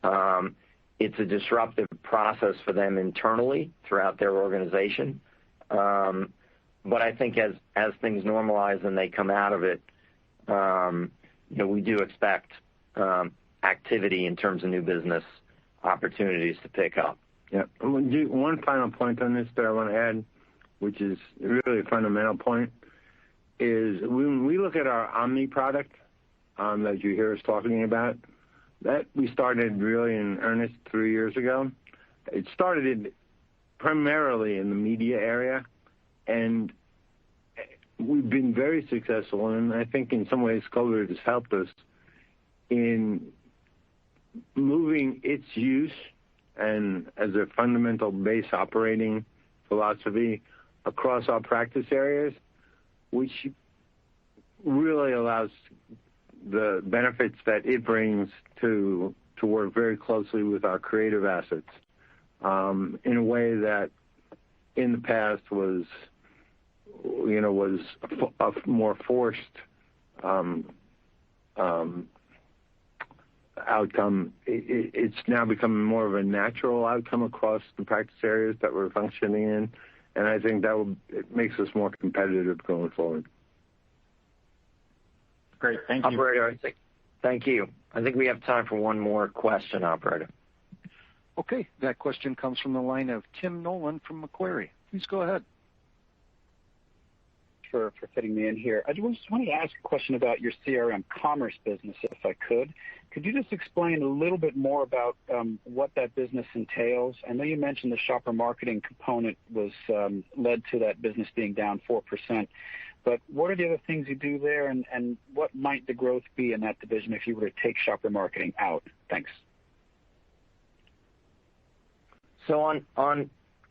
Speaker 4: It's a disruptive process for them internally throughout their organization. But I think as things normalize and they come out of it, we do expect activity in terms of new business opportunities to pick up.
Speaker 8: Yeah. One final point on this that I want to add, which is really a fundamental point, is when we look at our Omni product that you hear us talking about, that we started really in earnest 3 years ago. It started primarily in the media area, and we've been very successful, and I think in some ways COVID has helped us in moving its use and as a fundamental base operating philosophy across our practice areas, which really allows the benefits that it brings to work very closely with our creative assets in a way that in the past was a more forced outcome. It's now becoming more of a natural outcome across the practice areas that we're functioning in, and I think it makes us more competitive going forward.
Speaker 9: Great, thank you.
Speaker 4: Operator, thank you. I think we have time for one more question, operator.
Speaker 1: Okay, that question comes from the line of Tim Nolan from Macquarie. Please go ahead.
Speaker 10: For fitting me in here. I just wanted to ask a question about your CRM commerce business, if I could. Could you just explain a little bit more about what that business entails? I know you mentioned the shopper marketing component was led to that business being down 4%, but what are the other things you do there, and what might the growth be in that division if you were to take shopper marketing out? Thanks.
Speaker 4: So in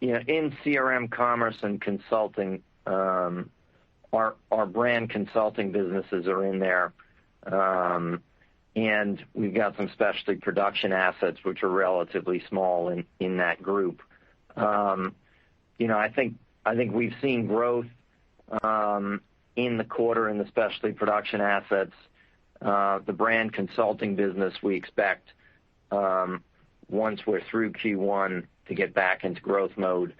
Speaker 4: CRM commerce and consulting, our brand consulting businesses are in there, and we've got some specialty production assets which are relatively small in that group. I think we've seen growth in the quarter in the specialty production assets. The brand consulting business we expect once we're through Q1 to get back into growth mode,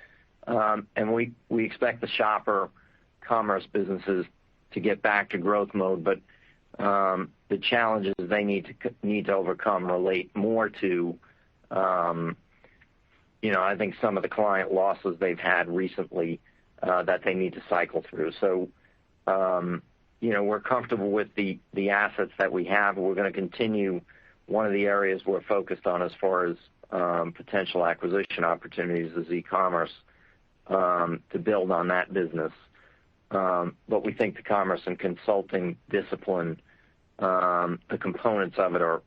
Speaker 4: and we expect the shopper commerce businesses to get back to growth mode, but the challenges they need to overcome relate more to I think some of the client losses they've had recently that they need to cycle through. So we're comfortable with the assets that we have. We're going to continue. One of the areas we're focused on as far as potential acquisition opportunities is e-commerce, to build on that business. But we think the commerce and consulting discipline, the components of it are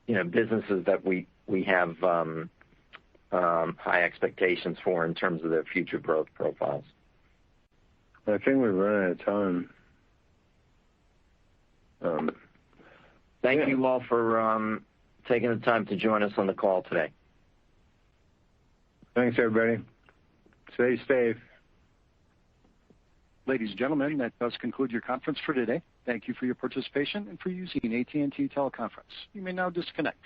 Speaker 4: businesses that we have high expectations for in terms of their future growth profiles.
Speaker 8: I think we've run out of time.
Speaker 4: Thank you all for taking the time to join us on the call today.
Speaker 8: Thanks, everybody. Stay safe.
Speaker 1: Ladies and gentlemen, that does conclude your conference for today. Thank you for your participation and for using AT&T Teleconference. You may now disconnect.